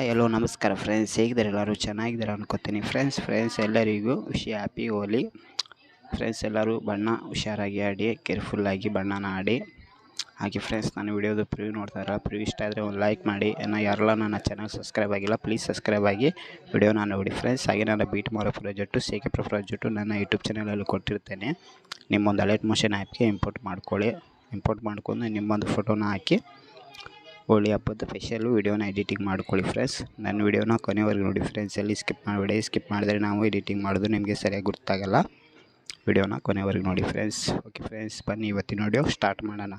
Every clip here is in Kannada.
ಹಾಯ್ ಹಲೋ ನಮಸ್ಕಾರ ಫ್ರೆಂಡ್ಸ್, ಹೇಗಿದ್ದಾರೆ? ಎಲ್ಲರೂ ಚೆನ್ನಾಗಿದ್ದಾರೆ ಅನ್ಕೋತೀನಿ. ಫ್ರೆಂಡ್ಸ್ ಎಲ್ಲರಿಗೂ ಹ್ಯಾಪಿ ಹೋಲಿ. ಫ್ರೆಂಡ್ಸ್ ಎಲ್ಲರೂ ಬಣ್ಣ ಹುಷಾರಾಗಿ ಆಡಿ, ಕೇರ್ಫುಲ್ಲಾಗಿ ಬಣ್ಣನ ಆಡಿ. ಹಾಗೆ ಫ್ರೆಂಡ್ಸ್, ನಾನು ವಿಡಿಯೋದು ಪ್ರಿವ್ಯೂ ನೋಡ್ತಾಯಿಲ್ಲ. ಪ್ರಿವ್ಯೂ ಇಷ್ಟ ಆದರೆ ಒಂದು ಲೈಕ್ ಮಾಡಿ. ಯಾರೆಲ್ಲ ನನ್ನ ಚಾನಲ್ ಸಬ್ಸ್ಕ್ರೈಬ್ ಆಗಿಲ್ಲ, ಪ್ಲೀಸ್ ಸಬ್ಸ್ಕ್ರೈಬ್ ಆಗಿ ವಿಡಿಯೋನ ನೋಡಿ ಫ್ರೆಂಡ್ಸ್. ಹಾಗೆ ನನ್ನ ಬೀಟ್ ಮಾಡೋ ಪ್ರಾಜೆಕ್ಟು ಸೇಕೆಪ್ರ ಪ್ರಾಜೆಕ್ಟು ನನ್ನ ಯೂಟ್ಯೂಬ್ ಚಾನಲಲ್ಲಿ ಕೊಟ್ಟಿರ್ತೇನೆ. ನಿಮ್ಮೊಂದು ಅಲೈಟ್ ಮೋಷನ್ ಆ್ಯಪ್ಗೆ ಇಂಪೋರ್ಟ್ ಮಾಡ್ಕೊಂಡು ನಿಮ್ಮೊಂದು ಫೋಟೋನ ಹಾಕಿ ಹೋಳಿ ಹಬ್ಬದ ಸ್ಪೆಷಲ್ಲು ವಿಡಿಯೋನ ಎಡಿಟಿಂಗ್ ಮಾಡ್ಕೊಳ್ಳಿ ಫ್ರೆಂಡ್ಸ್. ನನ್ನ ವಿಡಿಯೋನ ಕೊನೆವರೆಗೂ ನೋಡಿ ಫ್ರೆಂಡ್ಸ್. ಎಲ್ಲಿ ಸ್ಕಿಪ್ ಮಾಡಿದರೆ ನಾವು ಎಡಿಟಿಂಗ್ ಮಾಡೋದು ನಿಮಗೆ ಸರಿಯಾಗಿ ಗೊತ್ತಾಗಲ್ಲ. ವಿಡಿಯೋನ ಕೊನೆವರೆಗೂ ನೋಡಿ ಫ್ರೆಂಡ್ಸ್. ಓಕೆ ಫ್ರೆಂಡ್ಸ್, ಬನ್ನಿ ಇವತ್ತಿನ ವಿಡಿಯೋ ಸ್ಟಾರ್ಟ್ ಮಾಡೋಣ.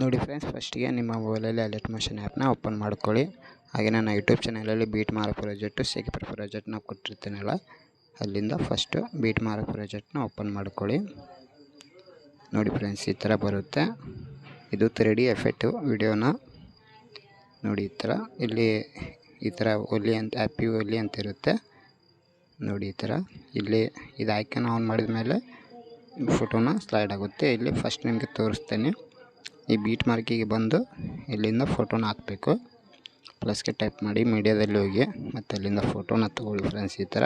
ನೋಡಿ ಫ್ರೆಂಡ್ಸ್, ಫಸ್ಟಿಗೆ ನಿಮ್ಮ ಮೊಬೈಲಲ್ಲಿ ಅಲೈಟ್ ಮೋಷನ್ ಆ್ಯಪ್ನ ಓಪನ್ ಮಾಡ್ಕೊಳ್ಳಿ. ಹಾಗೆ ನನ್ನ ಯೂಟ್ಯೂಬ್ ಚಾನಲಲ್ಲಿ ಬೀಟ್ ಮಾಡೋ ಪ್ರಾಜೆಕ್ಟು ಸೇಕೆಪ್ರ ಪ್ರಾಜೆಕ್ಟ್ನ ಕೊಟ್ಟಿರ್ತೀನಲ್ಲ, ಅಲ್ಲಿಂದ ಫಸ್ಟು ಬೀಟ್ ಮಾಡೋ ಪ್ರಾಜೆಕ್ಟ್ನ ಓಪನ್ ಮಾಡ್ಕೊಳ್ಳಿ. ನೋಡಿ ಫ್ರೆಂಡ್ಸ್, ಈ ಥರ ಬರುತ್ತೆ. ಇದು 3D ಎಫೆಕ್ಟು ವಿಡಿಯೋನ ನೋಡಿ. ಈ ಥರ ಇಲ್ಲಿ ಈ ಥರ ಹೋಲಿ ಅಂತ ಹ್ಯಾಪಿ ಹೋಲಿ ಅಂತ ಇರುತ್ತೆ ನೋಡಿ. ಈ ಥರ ಇಲ್ಲಿ ಇದು ಐಕಾನ್ ಆನ್ ಮಾಡಿದ ಮೇಲೆ ಫೋಟೋನ ಸ್ಲೈಡ್ ಆಗುತ್ತೆ. ಇಲ್ಲಿ ಫಸ್ಟ್ ನಿಮಗೆ ತೋರಿಸ್ತೇನೆ. ಈ ಬೀಟ್ ಮಾರ್ಕಿಗೆ ಬಂದು ಇಲ್ಲಿಂದ ಫೋಟೋನ ಹಾಕಬೇಕು. ಪ್ಲಸ್ಗೆ ಟೈಪ್ ಮಾಡಿ ಮೀಡಿಯಾದಲ್ಲಿ ಹೋಗಿ ಮತ್ತು ಅಲ್ಲಿಂದ ಫೋಟೋನ ತಗೊಳ್ಳಿ ಫ್ರೆಂಡ್ಸ್. ಈ ಥರ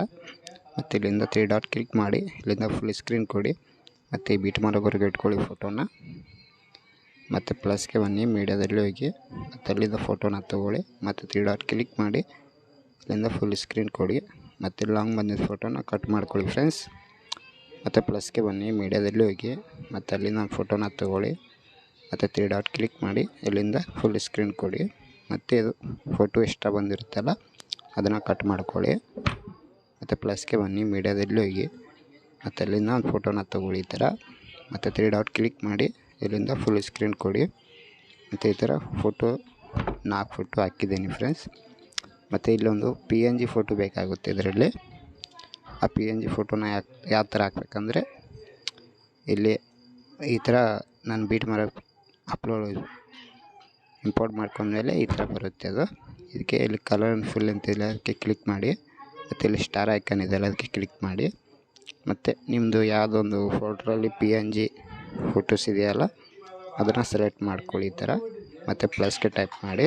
ಮತ್ತು ಇಲ್ಲಿಂದ 3 ಡಾಟ್ ಕ್ಲಿಕ್ ಮಾಡಿ ಇಲ್ಲಿಂದ ಫುಲ್ ಸ್ಕ್ರೀನ್ ಕೊಡಿ. ಮತ್ತು ಈ ಬೀಟ್ ಮಾರ್ಕೋರ್ಗೆ ಇಟ್ಕೊಳ್ಳಿ ಫೋಟೋನ. ಮತ್ತು ಪ್ಲಸ್ಗೆ ಬನ್ನಿ, ಮೀಡಿಯಾದಲ್ಲಿ ಹೋಗಿ ಮತ್ತು ಅಲ್ಲಿಂದ ಫೋಟೋನ ತಗೊಳ್ಳಿ. ಮತ್ತು 3 ಡಾಟ್ ಕ್ಲಿಕ್ ಮಾಡಿ ಇಲ್ಲಿಂದ ಫುಲ್ ಸ್ಕ್ರೀನ್ ಕೊಡಿ. ಮತ್ತು ಲಾಂಗ್ ಬಂದಿದ್ದ ಫೋಟೋನ ಕಟ್ ಮಾಡ್ಕೊಳ್ಳಿ ಫ್ರೆಂಡ್ಸ್. ಮತ್ತು ಪ್ಲಸ್ಗೆ ಬನ್ನಿ, ಮೀಡಿಯಾದಲ್ಲಿ ಹೋಗಿ ಮತ್ತು ಅಲ್ಲಿಂದ ಫೋಟೋನ ತಗೊಳ್ಳಿ. ಮತ್ತು 3 ಡಾಟ್ ಕ್ಲಿಕ್ ಮಾಡಿ ಇಲ್ಲಿಂದ ಫುಲ್ ಸ್ಕ್ರೀನ್ ಕೊಡಿ. ಮತ್ತು ಇದು ಫೋಟೋ ಎಕ್ಸ್ಟ್ರಾ ಬಂದಿರುತ್ತಲ್ಲ ಅದನ್ನು ಕಟ್ ಮಾಡ್ಕೊಳ್ಳಿ. ಮತ್ತು ಪ್ಲಸ್ಗೆ ಬನ್ನಿ, ಮೀಡಿಯಾದಲ್ಲಿ ಹೋಗಿ ಮತ್ತು ಅಲ್ಲಿಂದ ಒಂದು ಫೋಟೋನ ತಗೊಳ್ಳಿ ಈ ಥರ. ಮತ್ತು 3 ಡಾಟ್ ಕ್ಲಿಕ್ ಮಾಡಿ ಇಲ್ಲಿಂದ ಫುಲ್ ಸ್ಕ್ರೀನ್ ಕೊಡಿ. ಮತ್ತು ಈ ಥರ ಫೋಟೋ 4 ಫೋಟೋ ಹಾಕಿದ್ದೀನಿ ಫ್ರೆಂಡ್ಸ್. ಮತ್ತು ಇಲ್ಲೊಂದು PNG ಫೋಟೋ ಬೇಕಾಗುತ್ತೆ ಇದರಲ್ಲಿ. ಆ PNG ಫೋಟೋನ ಯಾವ ಥರ ಹಾಕ್ಬೇಕಂದ್ರೆ, ಇಲ್ಲಿ ಈ ಥರ ನಾನು ಬೀಟ್ ಇಂಪೋರ್ಟ್ ಮಾಡ್ಕೊಂಡ್ಮೇಲೆ ಈ ಥರ ಬರುತ್ತೆ ಅದು. ಇದಕ್ಕೆ ಇಲ್ಲಿ ಕಲರ್ ಫುಲ್ ಅಂತಿಲ್ಲ, ಅದಕ್ಕೆ ಕ್ಲಿಕ್ ಮಾಡಿ. ಮತ್ತು ಇಲ್ಲಿ ಸ್ಟಾರ್ ಐಕಾನ್ ಇದೆಯಲ್ಲ, ಅದಕ್ಕೆ ಕ್ಲಿಕ್ ಮಾಡಿ. ಮತ್ತು ನಿಮ್ಮದು ಯಾವುದೊಂದು ಫೋಟೋಲ್ಲಿ PNG ಫೋಟೋಸ್ ಇದೆಯಲ್ಲ ಅದನ್ನು ಸೆಲೆಕ್ಟ್ ಮಾಡ್ಕೊಳ್ಳಿ ಈ ಥರ. ಮತ್ತು ಪ್ಲಸ್ಗೆ ಟೈಪ್ ಮಾಡಿ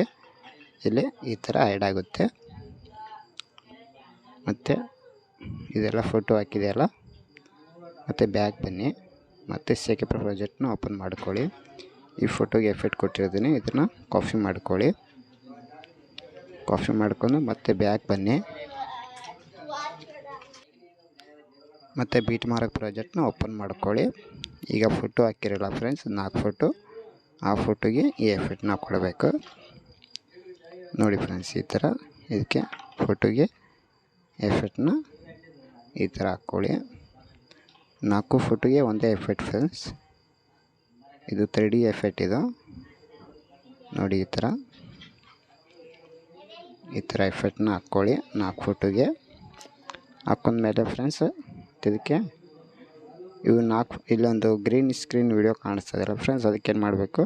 ಇಲ್ಲಿ ಈ ಥರ ಆ್ಯಡ್ ಆಗುತ್ತೆ. ಮತ್ತು ಇದೆಲ್ಲ ಫೋಟೋ ಹಾಕಿದೆಯಲ್ಲ. ಮತ್ತು ಬ್ಯಾಕ್ ಬನ್ನಿ, ಮತ್ತು ಸೇಕೆಪ್ರ ಪ್ರಾಜೆಕ್ಟ್ನ ಓಪನ್ ಮಾಡ್ಕೊಳ್ಳಿ. ಈ ಫೋಟೋಗೆ ಎಫೆಕ್ಟ್ ಕೊಟ್ಟಿರ್ತೀನಿ, ಇದನ್ನು ಕಾಪಿ ಮಾಡ್ಕೊಳ್ಳಿ. ಕಾಪಿ ಮಾಡ್ಕೊಂಡು ಮತ್ತೆ ಬ್ಯಾಕ್ ಬನ್ನಿ. ಮತ್ತು ಬೀಟ್ ಮಾರ್ಕ್ ಪ್ರಾಜೆಕ್ಟ್ನ ಓಪನ್ ಮಾಡ್ಕೊಳ್ಳಿ. ಈಗ ಫೋಟೋ ಹಾಕಿರಲ್ಲ ಫ್ರೆಂಡ್ಸ್, 4 ಫೋಟೋ. ಆ ಫೋಟೋಗೆ ಈ ಎಫೆಕ್ಟ್ನ ಕೊಡಬೇಕು ನೋಡಿ ಫ್ರೆಂಡ್ಸ್. ಈ ಥರ ಇದಕ್ಕೆ ಫೋಟೋಗೆ ಎಫೆಕ್ಟ್ನ ಈ ಥರ ಹಾಕ್ಕೊಳ್ಳಿ. 4 ಫೋಟೋಗೆ ಒಂದೇ ಎಫೆಕ್ಟ್ ಫ್ರೆಂಡ್ಸ್. ಇದು 3D ಎಫೆಕ್ಟ್ ಇದು ನೋಡಿ. ಈ ಥರ ಎಫೆಕ್ಟ್ನ ಹಾಕ್ಕೊಳ್ಳಿ 4 ಫೋಟೋಗೆ. ಹಾಕೊಂಡ್ಮೇಲೆ ಫ್ರೆಂಡ್ಸ್, ಇದಕ್ಕೆ ಇವು 4 ಇಲ್ಲೊಂದು ಗ್ರೀನ್ ಸ್ಕ್ರೀನ್ ವಿಡಿಯೋ ಕಾಣಿಸ್ತದಲ್ಲ ಫ್ರೆಂಡ್ಸ್, ಅದಕ್ಕೇನು ಮಾಡಬೇಕು,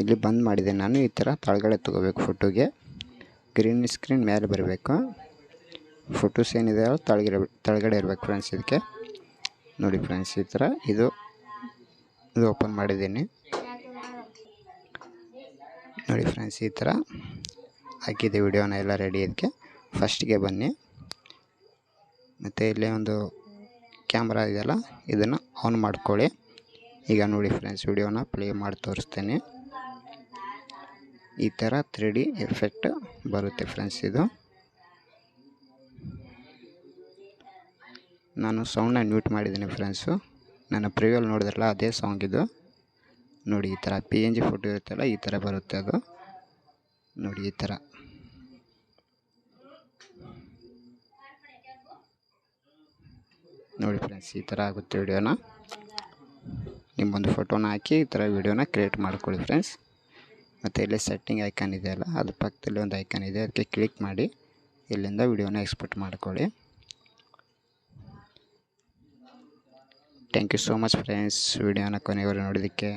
ಇಲ್ಲಿ ಬಂದ್ ಮಾಡಿದೆ ನಾನು. ಈ ಥರ ತಳಗಡೆ ತೊಗೋಬೇಕು. ಫೋಟೋಗೆ ಗ್ರೀನ್ ಸ್ಕ್ರೀನ್ ಮೇಲೆ ಬರಬೇಕು. ಫೋಟೋಸ್ ಏನಿದೆ ತಳಗಡೆ ಇರಬೇಕು ಫ್ರೆಂಡ್ಸ್. ಇದಕ್ಕೆ ನೋಡಿ ಫ್ರೆಂಡ್ಸ್, ಈ ಥರ ಇದು ಓಪನ್ ಮಾಡಿದ್ದೀನಿ ನೋಡಿ ಫ್ರೆಂಡ್ಸ್. ಈ ಥರ ಹಾಕಿದೆ ವಿಡಿಯೋನ ಎಲ್ಲ ರೆಡಿ. ಇದಕ್ಕೆ ಫಸ್ಟಿಗೆ ಬನ್ನಿ. ಮತ್ತು ಇಲ್ಲೇ ಒಂದು ಕ್ಯಾಮ್ರಾ ಇದೆಯಲ್ಲ, ಇದನ್ನು ಆನ್ ಮಾಡ್ಕೊಳ್ಳಿ. ಈಗ ನೋಡಿ ಫ್ರೆಂಡ್ಸ್, ವಿಡಿಯೋನ ಪ್ಲೇ ಮಾಡಿ ತೋರಿಸ್ತೇನೆ. ಈ ಥರ 3D ಎಫೆಕ್ಟ್ ಬರುತ್ತೆ ಫ್ರೆಂಡ್ಸ್. ಇದು ನಾನು ಸೌಂಡ್ನ ಮ್ಯೂಟ್ ಮಾಡಿದ್ದೀನಿ ಫ್ರೆಂಡ್ಸು. ನನ್ನ ಪ್ರಿವ್ಯೂಲ್ಲಿ ನೋಡಿದ್ರಲ್ಲ ಅದೇ ಸಾಂಗ್ ಇದು ನೋಡಿ. ಈ ಥರ PNG ಫೋಟೋ ಇರುತ್ತಲ್ಲ, ಈ ಥರ ಬರುತ್ತೆ ಅದು ನೋಡಿ. ಈ ಥರ ನೋಡಿ ಫ್ರೆಂಡ್ಸ್, ಈ ಥರ ಆಗುತ್ತೆ ವಿಡಿಯೋನ. ನಿಮ್ಮೊಂದು ಫೋಟೋನ ಹಾಕಿ ಈ ಥರ ವಿಡಿಯೋನ ಕ್ರಿಯೇಟ್ ಮಾಡ್ಕೊಳ್ಳಿ ಫ್ರೆಂಡ್ಸ್. ಮತ್ತು ಇಲ್ಲೇ ಸೆಟ್ಟಿಂಗ್ ಐಕಾನ್ ಇದೆಯಲ್ಲ, ಅದ್ರ ಪಕ್ಕದಲ್ಲಿ ಒಂದು ಐಕಾನ್ ಇದೆ, ಅದಕ್ಕೆ ಕ್ಲಿಕ್ ಮಾಡಿ ಇಲ್ಲಿಂದ ವಿಡಿಯೋನ ಎಕ್ಸ್ಪೋರ್ಟ್ ಮಾಡ್ಕೊಳ್ಳಿ. Thank you so much friends, ವಿಡಿಯೋನ ಕೊನೆವರೆಗೂ ನೋಡೋದಕ್ಕೆ.